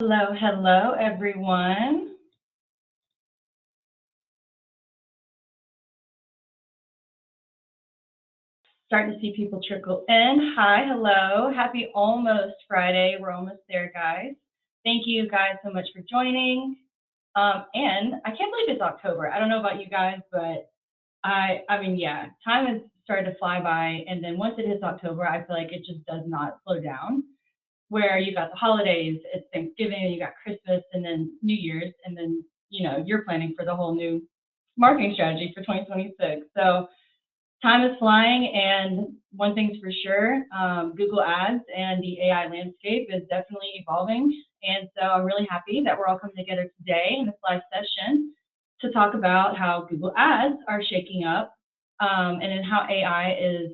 Hello, hello, everyone. Starting to see people trickle in. Hi, hello. Happy almost Friday. We're almost there, guys. Thank you guys so much for joining. And I can't believe it's October. I don't know about you guys, but yeah, time has started to fly by. And then once it hits October, I feel like it just does not slow down. Where you got the holidays, it's Thanksgiving, you got Christmas, and then New Year's, and then you're planning for the whole new marketing strategy for 2026. So time is flying, and one thing's for sure, Google Ads and the AI landscape is definitely evolving. And so I'm really happy that we're all coming together today in this live session to talk about how Google Ads are shaking up, and then how AI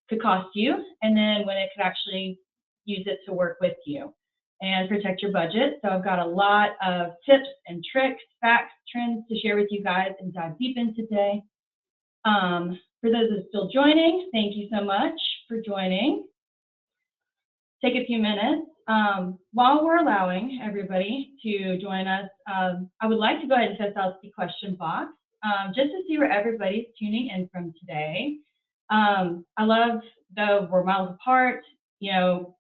could cost you, and then when it could actually use it to work with you and protect your budget. So I've got a lot of tips and tricks, facts, trends to share with you guys and dive deep into today. For those that are still joining, thank you so much for joining. Take a few minutes. While we're allowing everybody to join us, I would like to go ahead and test out the question box just to see where everybody's tuning in from today. I love though we're miles apart.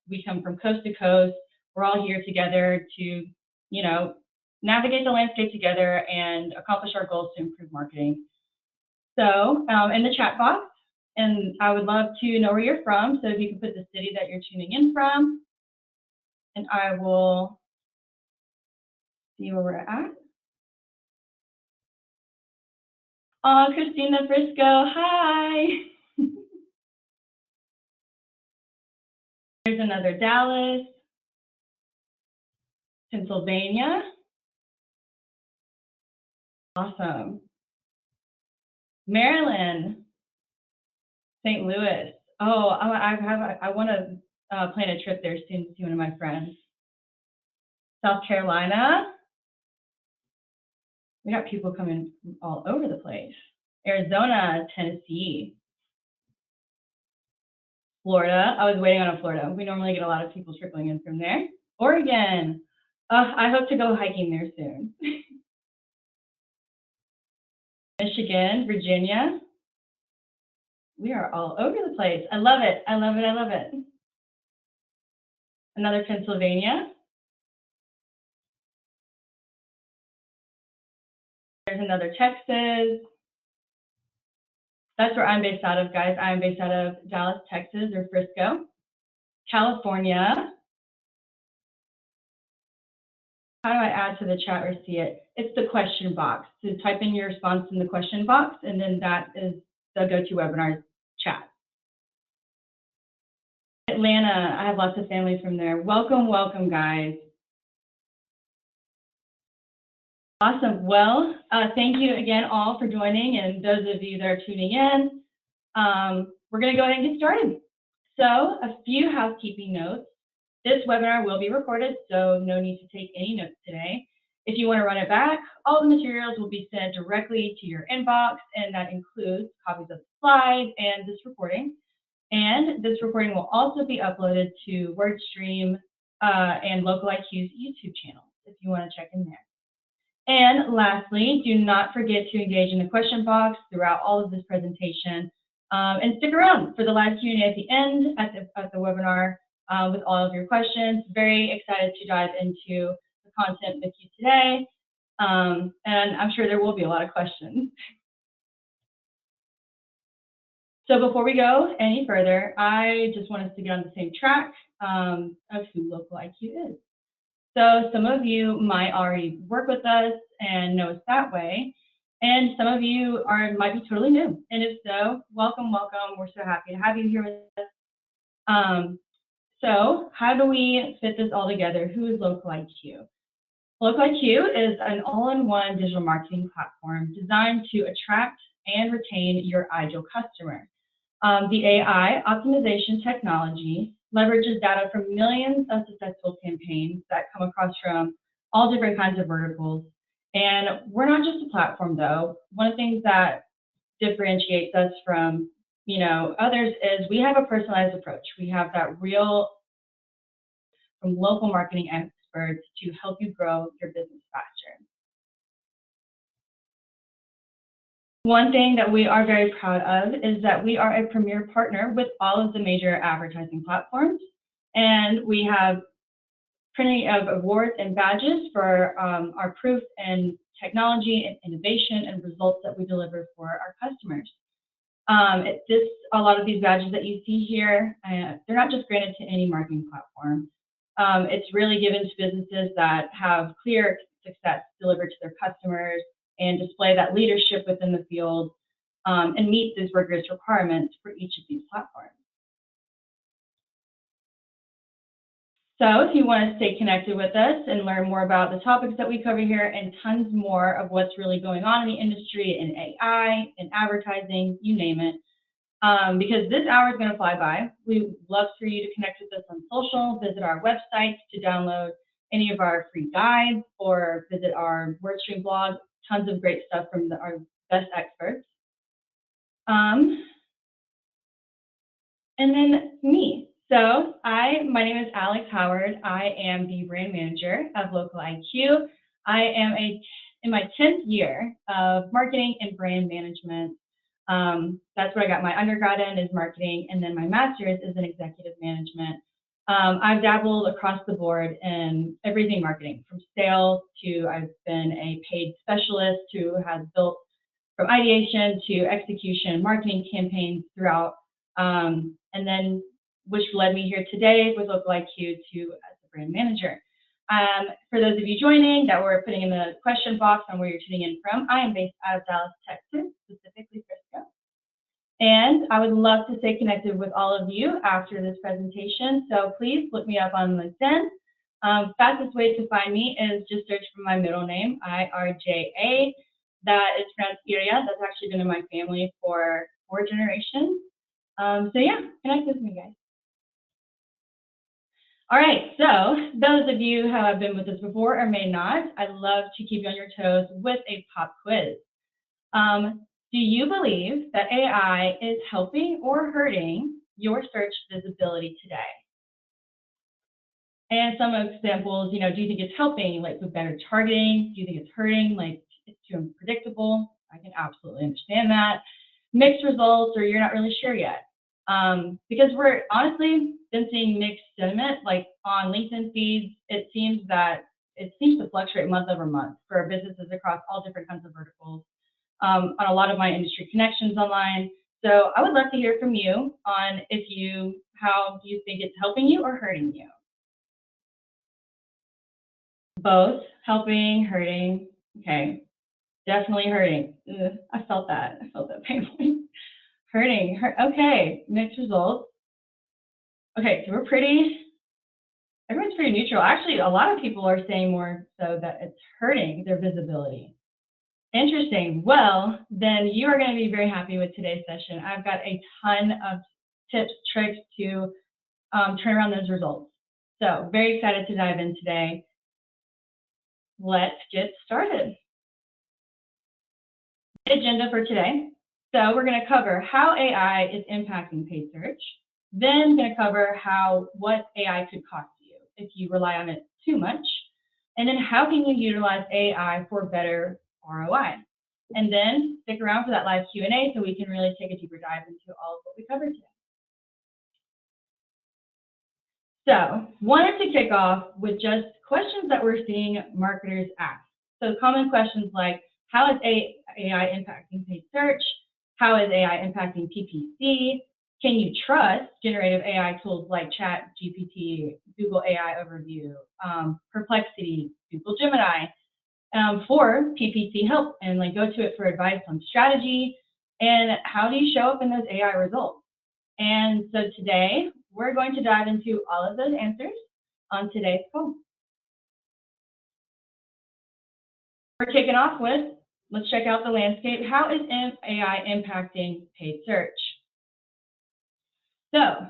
We come from coast to coast. We're all here together to, navigate the landscape together and accomplish our goals to improve marketing. So in the chat box, and I would love to know where you're from. So if you can put the city that you're tuning in from, and I will see where we're at. Oh, Christina Frisco, hi. There's another Dallas, Pennsylvania. Awesome. Maryland, St. Louis. Oh, I want to plan a trip there soon to see one of my friends. South Carolina. We got people coming from all over the place. Arizona, Tennessee. Florida. I was waiting on a Florida. We normally get a lot of people trickling in from there. Oregon. I hope to go hiking there soon. Michigan, Virginia. We are all over the place. I love it. I love it. I love it. Another Pennsylvania. There's another Texas. That's where I'm based out of, guys. I'm based out of Dallas, Texas, or Frisco. California. How do I add to the chat or see it? It's the question box. So type in your response in the question box, and then that is the GoToWebinar chat. Atlanta, I have lots of family from there. Welcome, welcome, guys. Awesome. Well, thank you again all for joining, and those of you that are tuning in. We're going to go ahead and get started. So a few housekeeping notes. This webinar will be recorded, so no need to take any notes today. If you want to run it back, all the materials will be sent directly to your inbox, and that includes copies of the slides and this recording. And this recording will also be uploaded to WordStream and Local IQ's YouTube channel if you want to check in there. And lastly, do not forget to engage in the question box throughout all of this presentation, and stick around for the live Q&A at the end at the webinar with all of your questions. Very excited to dive into the content with you today, and I'm sure there will be a lot of questions. So before we go any further, I just want us to get on the same track of who Local IQ is. So some of you might already work with us and know us that way, and some of you might be totally new. And if so, welcome, welcome. We're so happy to have you here with us. So how do we fit this all together? Who is Local IQ? Local IQ is an all-in-one digital marketing platform designed to attract and retain your ideal customer. The AI optimization technology leverages data from millions of successful campaigns that come across from all different kinds of verticals. And we're not just a platform, though. One of the things that differentiates us from others is we have a personalized approach. We have that real from local marketing experts experts to help you grow your business faster. One thing that we are very proud of is that we are a premier partner with all of the major advertising platforms, and we have plenty of awards and badges for our proof in technology and innovation and results that we deliver for our customers. A lot of these badges that you see here, they're not just granted to any marketing platform. It's really given to businesses that have clear success delivered to their customers and display that leadership within the field and meet these rigorous requirements for each of these platforms. So if you want to stay connected with us and learn more about the topics that we cover here and tons more of what's really going on in the industry, in AI, in advertising, you name it, because this hour is going to fly by. We'd love for you to connect with us on social, visit our website to download any of our free guides, or visit our WordStream blog. Tons of great stuff from our best experts. And then me. So my name is Alex Howard. I am the brand manager of Local IQ. I am in my 10th year of marketing and brand management. That's what I got my undergrad in, is marketing, and then my master's is in executive management. I've dabbled across the board in everything marketing, from sales to I've been a paid specialist who has built from ideation to execution marketing campaigns throughout, and then which led me here today with Local IQ to as a brand manager. For those of you joining that were putting in the question box on where you're tuning in from, I am based out of Dallas, Texas, specifically Frisco. And I would love to stay connected with all of you after this presentation. So please look me up on LinkedIn. Fastest way to find me is just search for my middle name, IRJA. That is pronounced Iria. That's actually been in my family for 4 generations. So yeah, connect with me, guys. All right, so those of you who have been with us before or may not, I'd love to keep you on your toes with a pop quiz. Do you believe that AI is helping or hurting your search visibility today? And some examples, do you think it's helping, like with better targeting? Do you think it's hurting, like it's too unpredictable? I can absolutely understand that. Mixed results, or you're not really sure yet. Because we're honestly been seeing mixed sentiment, like on LinkedIn feeds, it seems to fluctuate month over month for businesses across all different kinds of verticals. On a lot of my industry connections online. So I would love to hear from you on how do you think it's helping you or hurting you? Both, helping, hurting. Okay, definitely hurting. Ugh, I felt that pain point. Hurting, okay, mixed results. Okay, so everyone's pretty neutral. Actually, a lot of people are saying more so that it's hurting their visibility. Interesting. Well, then you are going to be very happy with today's session. I've got a ton of tips, tricks to turn around those results. So very excited to dive in today. Let's get started. The agenda for today. So we're going to cover how AI is impacting paid search. Then going to cover what AI could cost you if you rely on it too much. And then how can you utilize AI for better ROI? And then stick around for that live Q&A so we can really take a deeper dive into all of what we covered today. So wanted to kick off with just questions that we're seeing marketers ask. So common questions like, how is AI impacting paid search? How is AI impacting PPC? Can you trust generative AI tools like ChatGPT, Google AI Overview, Perplexity, Google Gemini for PPC help, and go to it for advice on strategy? And how do you show up in those AI results? And so today we're going to dive into all of those answers on today's call. We're kicking off with, let's check out the landscape. How is AI impacting paid search? So,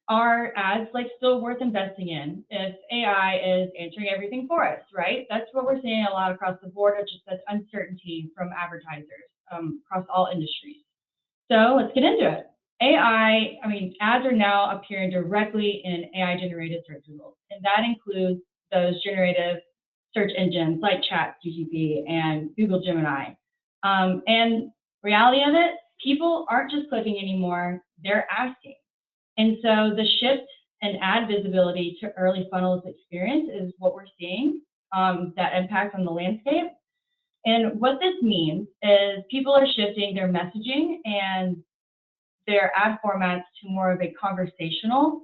are ads still worth investing in if AI is answering everything for us, right? That's what we're seeing a lot across the board, just that uncertainty from advertisers across all industries. So let's get into it. ads are now appearing directly in AI-generated search results, and that includes those generative search engines like ChatGPT and Google Gemini. And reality of it, people aren't just clicking anymore, they're asking. And so the shift in ad visibility to early funnels experience is what we're seeing, that impact on the landscape. And what this means is people are shifting their messaging and their ad formats to more of a conversational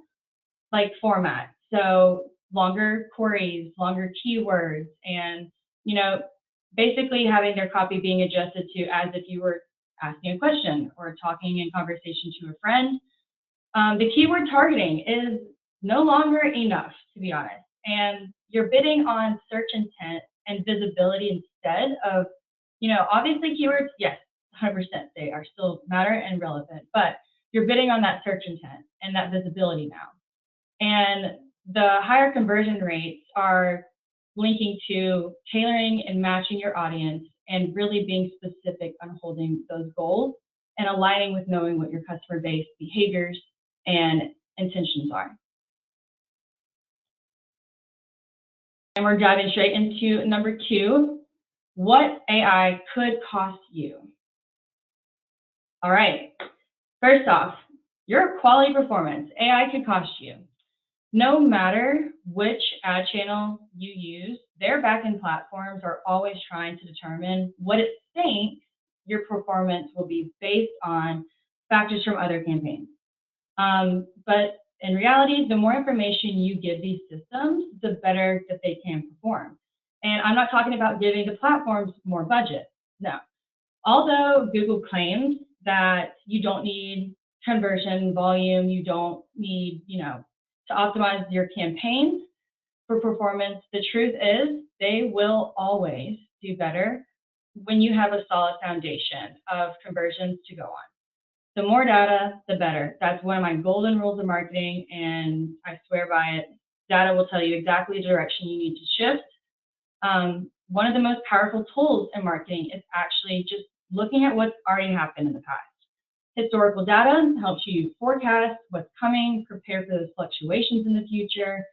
like format. So longer queries, longer keywords, and basically having their copy being adjusted to as if you were asking a question or talking in conversation to a friend. The keyword targeting is no longer enough, to be honest. And you're bidding on search intent and visibility instead of, obviously keywords, yes, 100%, they are still matter and relevant, but you're bidding on that search intent and that visibility now. And the higher conversion rates are linking to tailoring and matching your audience and really being specific on holding those goals and aligning with knowing what your customer base behaviors and intentions are. And we're diving straight into number 2, what AI could cost you. All right, first off, your quality performance, AI could cost you. No matter which ad channel you use, their backend platforms are always trying to determine what it thinks your performance will be based on factors from other campaigns. But in reality, the more information you give these systems, the better that they can perform. And I'm not talking about giving the platforms more budget. No. Although Google claims that you don't need conversion volume, you don't need, to optimize your campaigns for performance, the truth is they will always do better when you have a solid foundation of conversions to go on. The more data, the better. That's one of my golden rules of marketing, and I swear by it. Data will tell you exactly the direction you need to shift. One of the most powerful tools in marketing is actually just looking at what's already happened in the past. Historical data helps you forecast what's coming, prepare for those fluctuations in the future,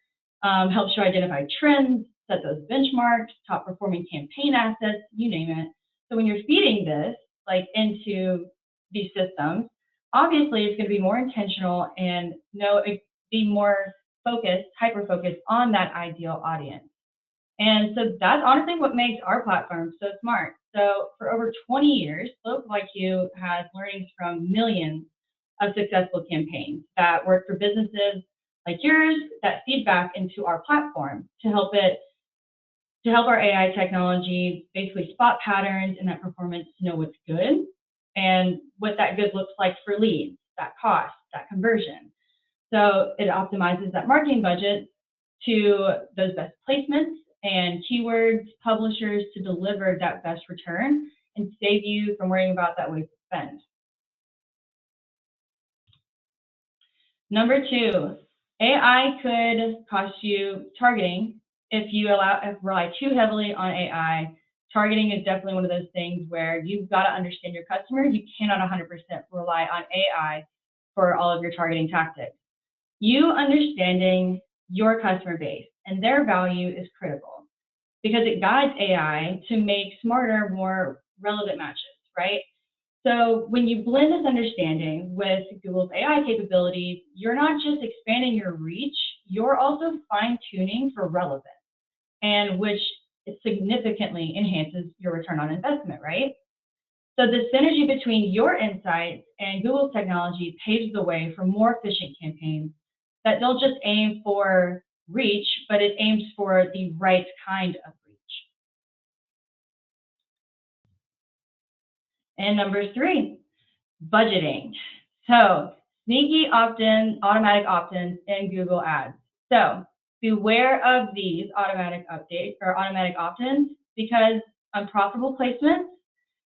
helps you identify trends, set those benchmarks, top performing campaign assets, you name it. So when you're feeding this into these systems, obviously it's going to be more intentional and be more focused, hyper-focused on that ideal audience. And so that's honestly what makes our platform so smart. So for over 20 years, Local IQ has learnings from millions of successful campaigns that work for businesses like yours that feed back into our platform to help our AI technology basically spot patterns in that performance to know what's good and what that good looks like for leads, that cost, that conversion. So it optimizes that marketing budget to those best placements and keywords, publishers to deliver that best return and save you from worrying about that wasted spend. Number 2, AI could cost you targeting if you rely too heavily on AI. Targeting is definitely one of those things where you've got to understand your customer. You cannot 100% rely on AI for all of your targeting tactics. You understanding your customer base and their value is critical because it guides AI to make smarter, more relevant matches, right? So when you blend this understanding with Google's AI capabilities, you're not just expanding your reach, you're also fine-tuning for relevance, and which significantly enhances your return on investment, right? So the synergy between your insights and Google's technology paves the way for more efficient campaigns that don't just aim for reach, but it aims for the right kind of reach. And number 3, budgeting. So sneaky opt-in, automatic opt-ins in Google Ads. So beware of these automatic updates or automatic opt-ins because unprofitable placements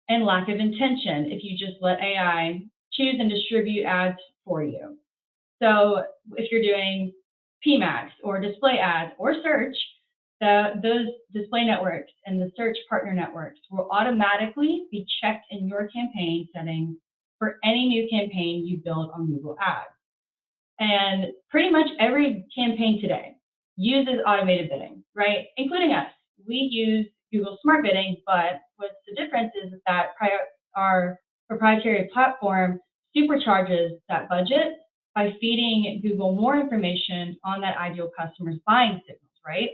and lack of intention if you just let AI choose and distribute ads for you. So if you're doing PMAX or display ads or search, those display networks and the search partner networks will automatically be checked in your campaign settings for any new campaign you build on Google Ads. And pretty much every campaign today uses automated bidding, right? Including us. We use Google Smart Bidding, but what's the difference is that our proprietary platform supercharges that budget by feeding Google more information on that ideal customer's buying signals, right?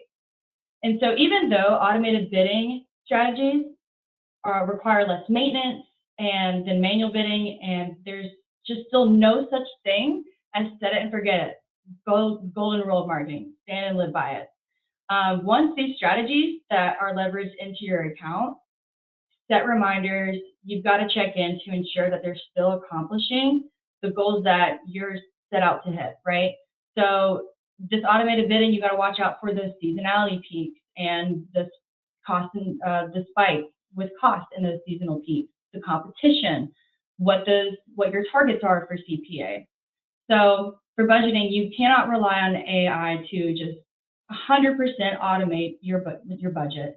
And so even though automated bidding strategies require less maintenance than manual bidding, and there's just still no such thing as set it and forget it, golden rule of marketing, stand and live by it. Once these strategies that are leveraged into your account, set reminders, you've got to check in to ensure that they're still accomplishing the goals that you're set out to hit, right? So this automated bidding, you got to watch out for those seasonality peaks and the cost and the spikes with cost in those seasonal peaks, the competition, what your targets are for CPA. So for budgeting, you cannot rely on AI to just 100% automate your budget,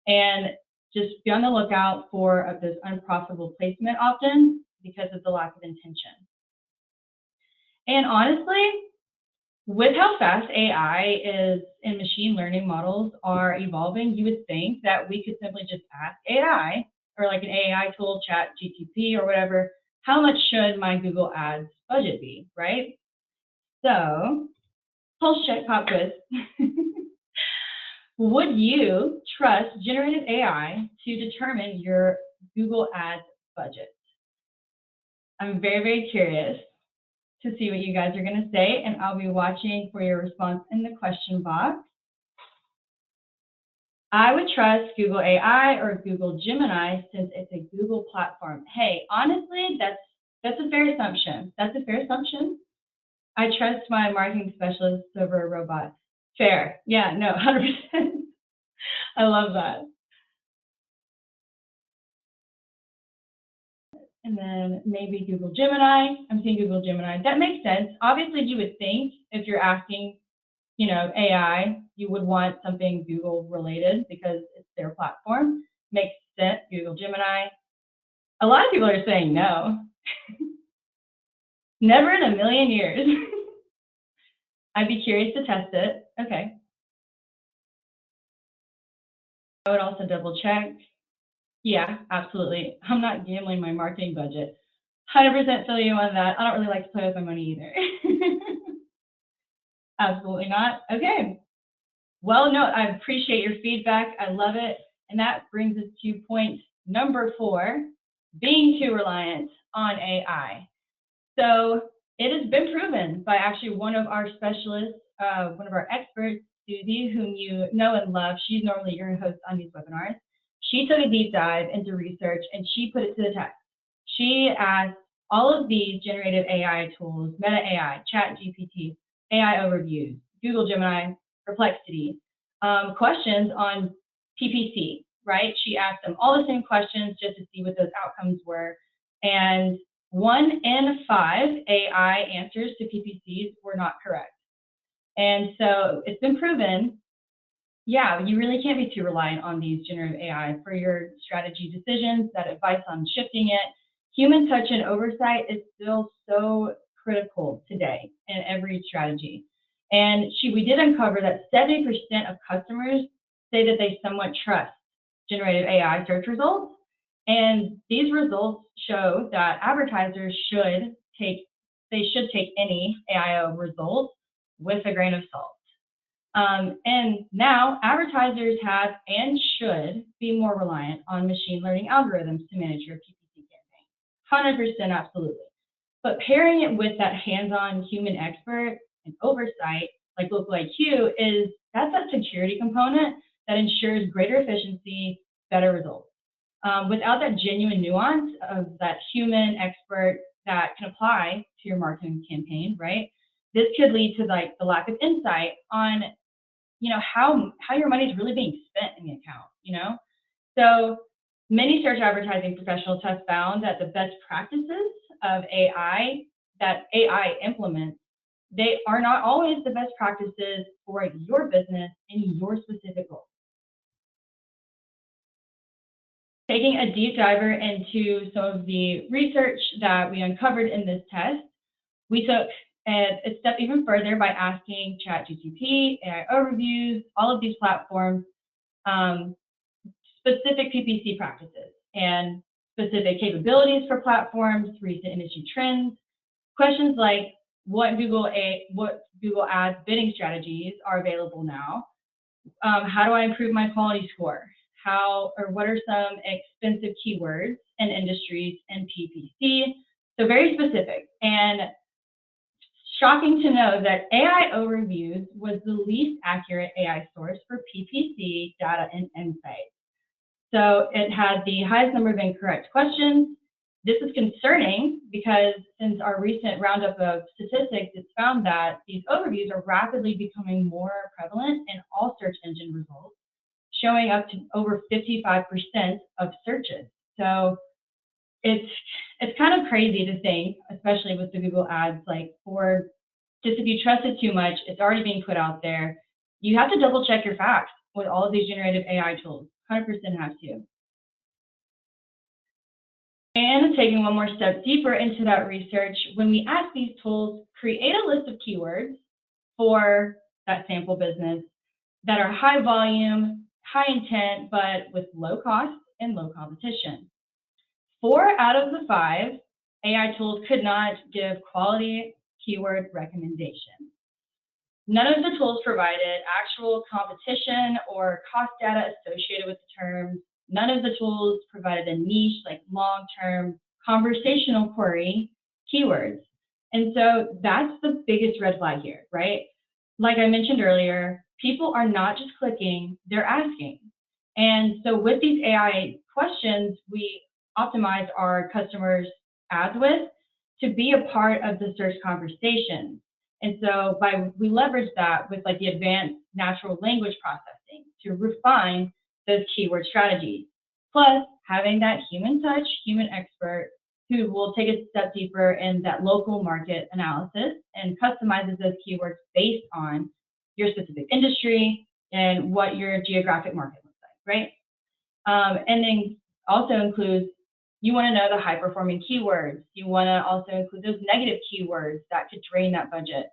and just be on the lookout for this unprofitable placement often because of the lack of intention. And honestly, with how fast AI is and machine learning models are evolving, you would think that we could simply just ask AI or like an AI tool, chat GTP or whatever, how much should my Google Ads budget be, right? So, pulse check, pop quiz. Would you trust generative AI to determine your Google Ads budget? I'm very, very curious to see what you guys are going to say, and I'll be watching for your response in the question box. I would trust Google AI or Google Gemini since it's a Google platform. Hey, honestly, that's a fair assumption. That's a fair assumption. I trust my marketing specialist over a robot. Fair. Yeah, no, 100%. I love that. And then maybe Google Gemini. I'm seeing Google Gemini. That makes sense. Obviously, you would think if you're asking, AI, you would want something Google related because it's their platform. Makes sense. Google Gemini. A lot of people are saying no. Never in a million years. I'd be curious to test it. Okay. I would also double check. Yeah, absolutely. I'm not gambling my marketing budget. 100% feel you on that. I don't really like to play with my money either. Absolutely not. Okay. Well, no, I appreciate your feedback. I love it. And that brings us to point number 4, being too reliant on AI. So it has been proven by actually one of our specialists, one of our experts, Susie, whom you know and love. She's normally your host on these webinars. She took a deep dive into research and she put it to the test. She asked all of these generative AI tools, Meta AI, Chat GPT, AI overviews, Google Gemini, Perplexity, questions on PPC, right? She asked them all the same questions just to see what those outcomes were. And 1 in 5 AI answers to PPCs were not correct. And so it's been proven, yeah, you really can't be too reliant on these generative AI for your strategy decisions, that advice on shifting it. Human touch and oversight is still so critical today in every strategy. And we did uncover that 70% of customers say that they somewhat trust generative AI search results. And these results show that advertisers should take any AIO results with a grain of salt. And now advertisers have and should be more reliant on machine learning algorithms to manage your PPC campaign. 100% absolutely. But pairing it with that hands-on human expert and oversight, like Local IQ, that's that security component that ensures greater efficiency, better results. Without that genuine nuance of that human expert that can apply to your marketing campaign, right? This could lead to the lack of insight on, how your money is really being spent in the account, So many search advertising professionals have found that the best practices of AI that AI implements, they are not always the best practices for your business and your specific goals. taking a deep diver into some of the research that we uncovered in this test, we took a step even further by asking ChatGPT, AI Overviews, all of these platforms, specific PPC practices and specific capabilities for platforms, recent industry trends, questions like what Google Ads bidding strategies are available now, how do I improve my quality score, what are some expensive keywords and industries in PPC, so very specific. And shocking to know that AI Overviews was the least accurate AI source for PPC data and insights. So it had the highest number of incorrect questions. This is concerning because since our recent roundup of statistics, it's found that these overviews are rapidly becoming more prevalent in all search engine results, showing up to over 55% of searches. So it's kind of crazy to think, especially with the Google Ads, like just if you trust it too much, it's already being put out there. You have to double check your facts with all of these generative AI tools. 100% have to. And taking one more step deeper into that research, when we ask these tools, create a list of keywords for that sample business that are high volume, high intent, but with low cost and low competition. 4 out of the 5 AI tools could not give quality keyword recommendations. None of the tools provided actual competition or cost data associated with the terms. None of the tools provided a niche, like long-term conversational query keywords. And so that's the biggest red flag here, right? Like I mentioned earlier, people are not just clicking, they're asking. And so with these AI questions, we optimize our customers' ads with to be a part of the search conversation. And so we leverage that with like the advanced natural language processing to refine those keyword strategies. Plus having that human touch, human expert who will take a step deeper in that local market analysis and customizes those keywords based on your specific industry and what your geographic market looks like, right? And then also includes, you want to know the high performing keywords. You want to also include those negative keywords that could drain that budget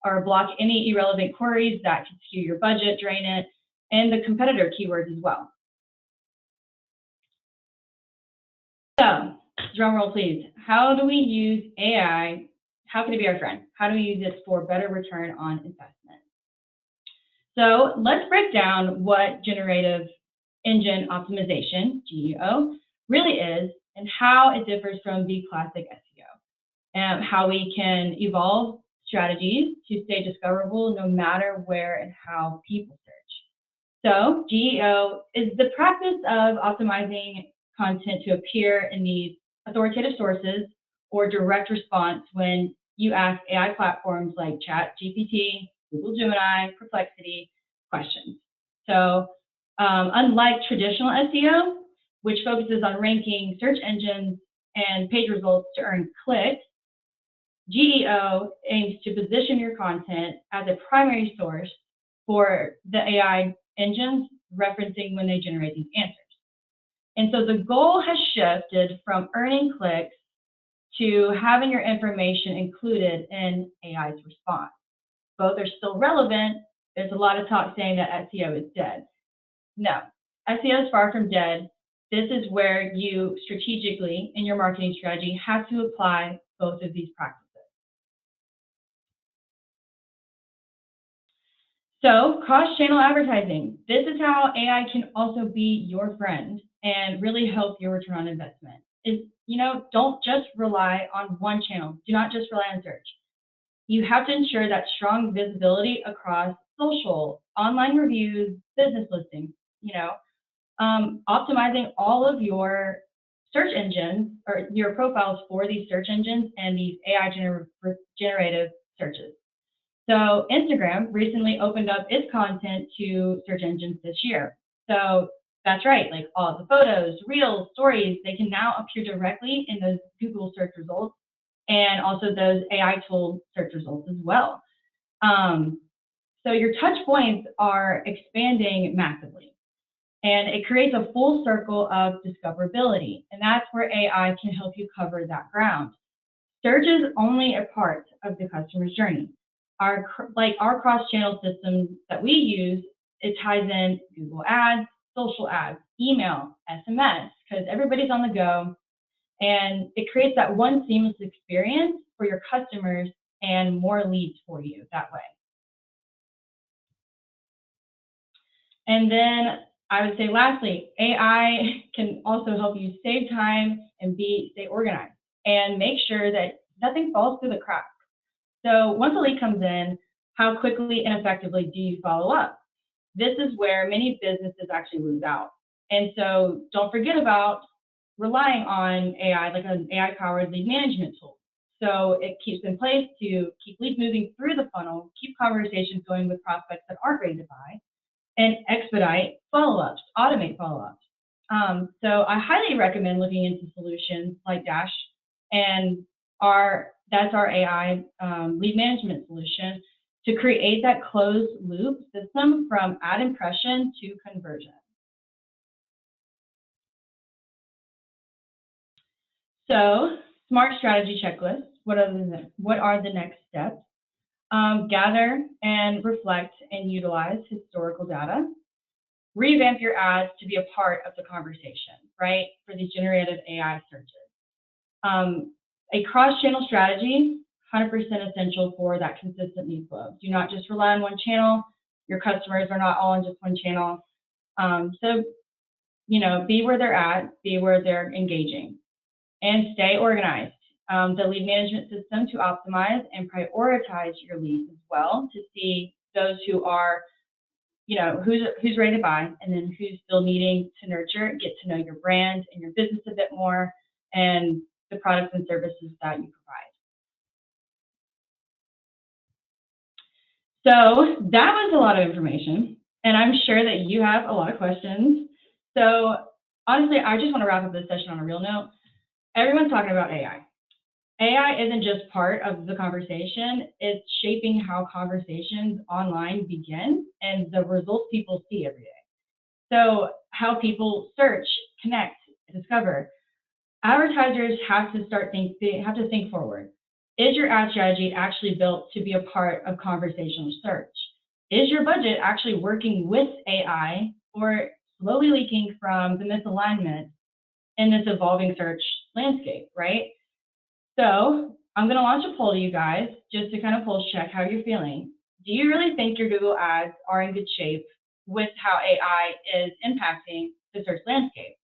or block any irrelevant queries that could skew your budget, drain it, and the competitor keywords as well. So, drum roll please. How do we use AI? How can it be our friend? How do we use it for better return on investment? So let's break down what generative engine optimization, GEO, really is and how it differs from the classic SEO, and how we can evolve strategies to stay discoverable no matter where and how people search. So GEO is the practice of optimizing content to appear in these authoritative sources or direct response when you ask AI platforms like ChatGPT, Google Gemini, Perplexity questions. So unlike traditional SEO, which focuses on ranking search engines and page results to earn clicks, GEO aims to position your content as a primary source for the AI engines referencing when they generate these answers. And so the goal has shifted from earning clicks to having your information included in AI's response. Both are still relevant. There's a lot of talk saying that SEO is dead. No, SEO is far from dead. This is where you strategically, in your marketing strategy, have to apply both of these practices. So, cross-channel advertising. This is how AI can also be your friend and really help your return on investment. Don't just rely on one channel. Do not just rely on search. You have to ensure that strong visibility across social, online reviews, business listings, optimizing all of your search engines or your profiles for these search engines and these AI generative searches. So Instagram recently opened up its content to search engines this year. So that's right, like all of the photos, reels, stories, they can now appear directly in those Google search results and also those AI tool search results as well. So your touch points are expanding massively. And it creates a full circle of discoverability. And that's where AI can help you cover that ground. Search is only a part of the customer's journey. Our cross-channel system that we use, it ties in Google Ads, social ads, email, SMS, because everybody's on the go. And it creates that one seamless experience for your customers and more leads for you that way. And then I would say lastly, AI can also help you save time and stay organized and make sure that nothing falls through the cracks. So once a lead comes in, how quickly and effectively do you follow up? This is where many businesses actually lose out. And so don't forget about relying on AI, like an AI-powered lead management tool. So it keeps in place to keep leads moving through the funnel, keep conversations going with prospects that aren't ready to buy, and expedite follow-ups, automate follow-ups. So I highly recommend looking into solutions like Dash, and that's our AI lead management solution to create that closed loop system from ad impression to conversion. So smart strategy checklist. What are the next steps? Gather and reflect and utilize historical data. Revamp your ads to be a part of the conversation, right, for these generative AI searches. A cross-channel strategy, 100% essential for that consistent lead flow. Do not just rely on one channel. Your customers are not all on just one channel. So, be where they're at, be where they're engaging, and stay organized. The lead management system to optimize and prioritize your leads as well to see those who are who's ready to buy, and then who's still needing to nurture, get to know your brand and your business a bit more, and the products and services that you provide. So that was a lot of information, and I'm sure that you have a lot of questions. So honestly, I just want to wrap up this session on a real note. Everyone's talking about AI. AI isn't just part of the conversation, it's shaping how conversations online begin and the results people see every day. So how people search, connect, discover. Advertisers have to think forward. Is your ad strategy actually built to be a part of conversational search? Is your budget actually working with AI or slowly leaking from the misalignment in this evolving search landscape, right? So I'm going to launch a poll to you guys just to kind of pulse check how you're feeling. Do you really think your Google ads are in good shape with how AI is impacting the search landscape?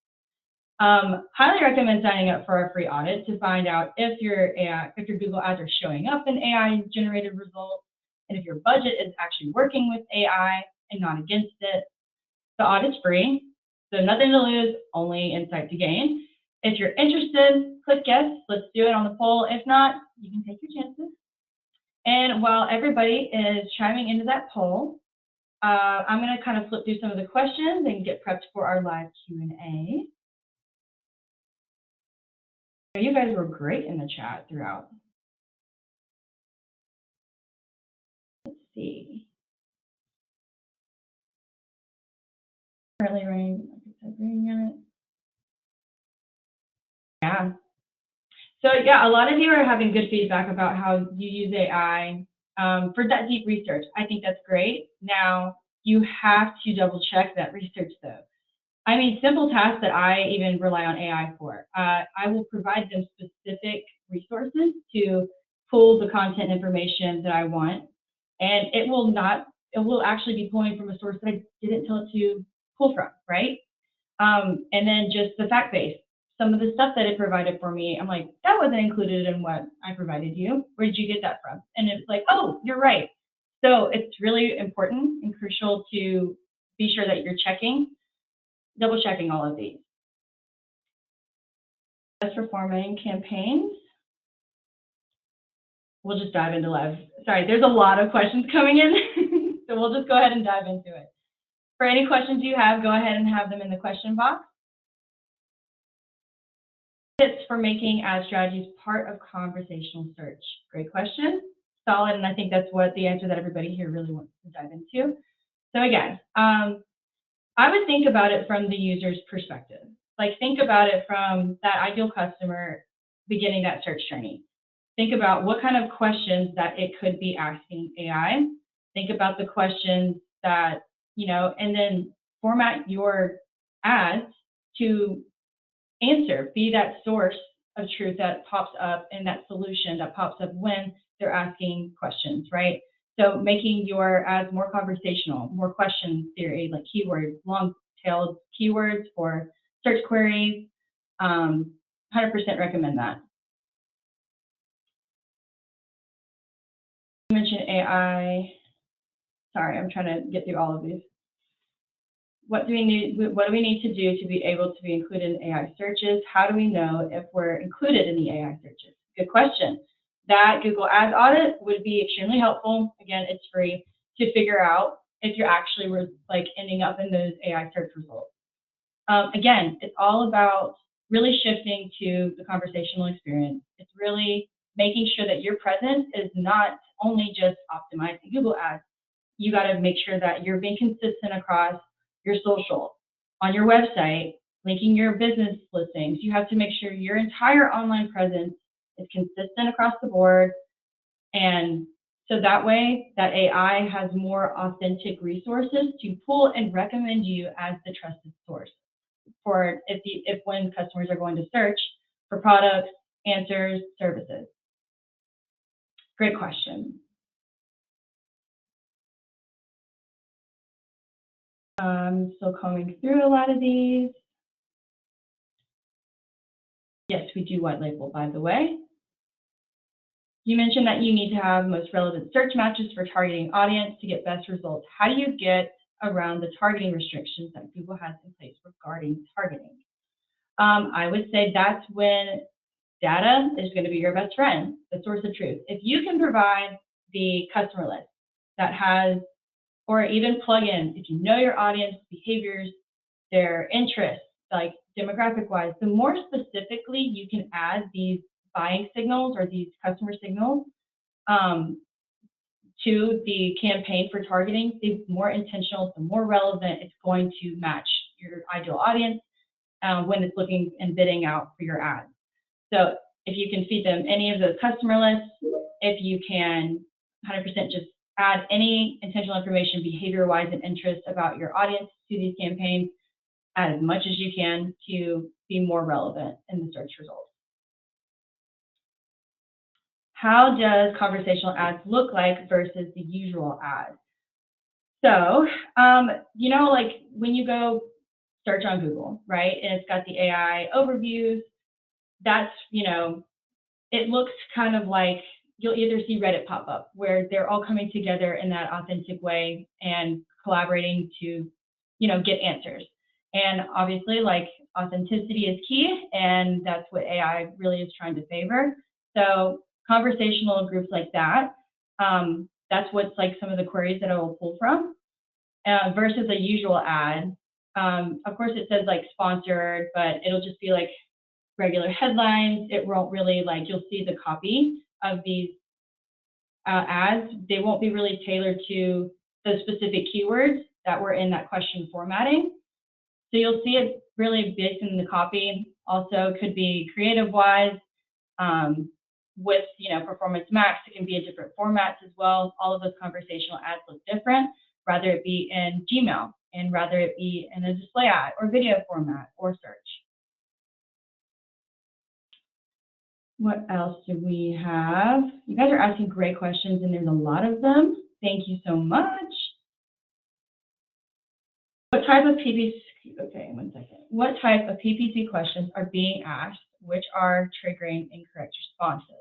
Highly recommend signing up for our free audit to find out if your Google ads are showing up in AI-generated results, and if your budget is actually working with AI and not against it. The audit's free, so nothing to lose, only insight to gain. If you're interested, click yes. Let's do it on the poll. If not, you can take your chances. And while everybody is chiming into that poll, I'm going to kind of flip through some of the questions and get prepped for our live Q&A. You guys were great in the chat throughout. Let's see. Currently raining on it. Yeah. So yeah, a lot of you are having good feedback about how you use AI for that deep research. I think that's great. Now, you have to double check that research though. I mean, simple tasks that I even rely on AI for. I will provide them specific resources to pull the content information that I want, and it will actually be pulling from a source that I didn't tell it to pull from, right? And then just the fact base. Some of the stuff that it provided for me, I'm like, that wasn't included in what I provided you. Where did you get that from? And it's like, oh, you're right. So it's really important and crucial to be sure that you're double checking all of these. As for formatting campaigns, we'll just dive into live. Sorry, there's a lot of questions coming in, so we'll just go ahead and dive into it. For any questions you have, go ahead and have them in the question box. Tips for making ad strategies part of conversational search. Great question. Solid, and I think that's what the answer that everybody here really wants to dive into. So again, I would think about it from the user's perspective. Like think about it from that ideal customer beginning that search journey. Think about what kind of questions that it could be asking AI. Think about the questions that, and then format your ads to answer, be that source of truth that pops up and that solution that pops up when they're asking questions, right? So making your ads more conversational, more question theory, like keywords, long-tailed keywords for search queries. 100% recommend that. You mentioned AI. Sorry, I'm trying to get through all of these. What do we need to do to be able to be included in AI searches? How do we know if we're included in the AI searches? Good question. That Google Ads audit would be extremely helpful. Again, it's free to figure out if you're actually ending up in those AI search results. Again, it's all about really shifting to the conversational experience. It's really making sure that your presence is not only just optimizing Google Ads. You got to make sure that you're being consistent across your social, on your website, linking your business listings. You have to make sure your entire online presence is consistent across the board. And so that way, that AI has more authentic resources to pull and recommend you as the trusted source for if when customers are going to search for products, answers, services. Great question. I'm still combing through a lot of these. Yes, we do white label, by the way. You mentioned that you need to have most relevant search matches for targeting audience to get best results. How do you get around the targeting restrictions that Google has in place regarding targeting? I would say that's when data is going to be your best friend, the source of truth. If you can provide the customer list that has, or even plugins, if you know your audience behaviors, their interests, like demographic-wise, the more specifically you can add these buying signals or these customer signals to the campaign for targeting, the more intentional, the more relevant it's going to match your ideal audience when it's looking and bidding out for your ads. So if you can feed them any of those customer lists, if you can 100% just add any intentional information, behavior-wise and interest about your audience to these campaigns, add as much as you can to be more relevant in the search results. How does conversational ads look like versus the usual ad? So, like when you go search on Google, right, and it's got the AI overviews, that's, it looks kind of like you'll either see Reddit pop up where they're all coming together in that authentic way and collaborating to, get answers. And obviously, like, authenticity is key, and that's what AI really is trying to favor. So conversational groups like that, that's what's like some of the queries that I will pull from versus a usual ad. Of course, it says like sponsored, but it'll just be like regular headlines. It won't really you'll see the copy of these ads. They won't be really tailored to the specific keywords that were in that question formatting. So you'll see it really based in the copy. Also could be creative wise with, Performance Max. It can be in different formats as well. All of those conversational ads look different, rather it be in Gmail and rather it be in a display ad or video format or search. What else do we have? You guys are asking great questions, and there's a lot of them. Thank you so much. What type of PPC? Okay, 1 second. What type of PPC questions are being asked, which are triggering incorrect responses?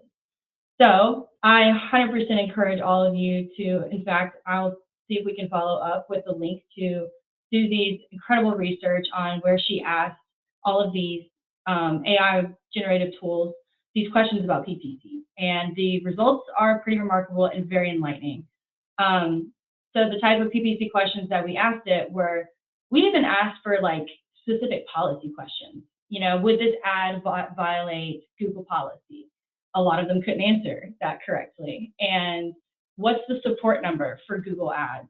So I 100% encourage all of you to, in fact, I'll see if we can follow up with a link to do these incredible research on where she asked all of these AI generative tools these questions about PPC, and the results are pretty remarkable and very enlightening. So the type of PPC questions that we asked it were, we even asked for specific policy questions. Would this ad violate Google policy? A lot of them couldn't answer that correctly. And what's the support number for Google Ads?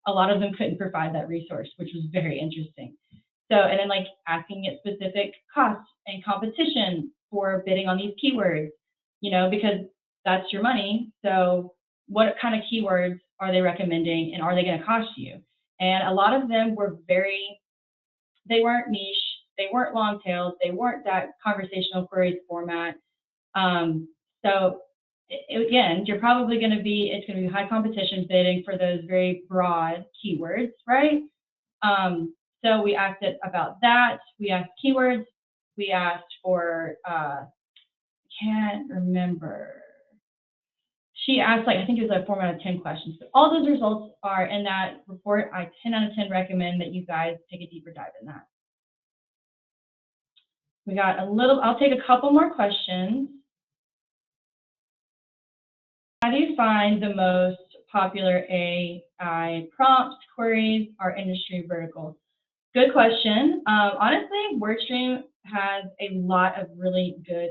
a lot of them couldn't provide that resource, which was very interesting. So, and then like asking it specific costs and competition for bidding on these keywords, because that's your money. So what kind of keywords are they recommending and are they going to cost you? And a lot of them were they weren't niche, they weren't long tailed, they weren't that conversational queries format. So again, it's going to be high competition bidding for those very broad keywords, right? So we asked it about that. We asked keywords. We asked for, can't remember. She asked, I think it was a 4 out of 10 questions. But all those results are in that report. I 10 out of 10 recommend that you guys take a deeper dive in that. We got I'll take a couple more questions. How do you find the most popular AI prompts, queries, or industry verticals? Good question. Honestly, WordStream has a lot of really good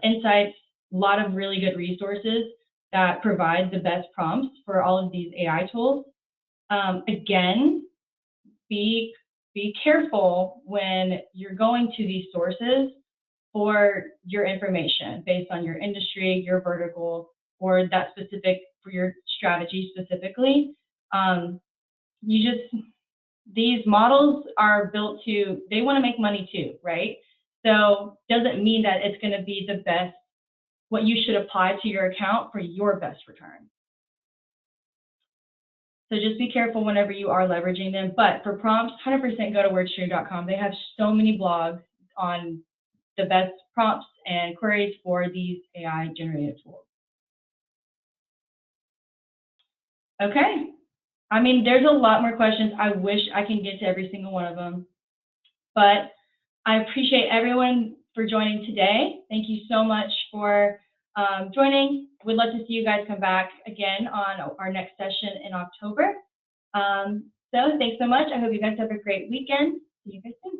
insights, a lot of really good resources that provide the best prompts for all of these AI tools. Again, be careful when you're going to these sources for your information based on your industry, your vertical, or that specific for your strategy specifically. These models are built they want to make money too, right? So doesn't mean that it's going to be the best, what you should apply to your account for your best return. So just be careful whenever you are leveraging them. But for prompts, 100% go to wordstream.com. They have so many blogs on the best prompts and queries for these AI generated tools. Okay. I mean, there's a lot more questions. I wish I can get to every single one of them. But I appreciate everyone for joining today. Thank you so much for joining. We'd love to see you guys come back again on our next session in October. So thanks so much. I hope you guys have a great weekend. See you guys soon.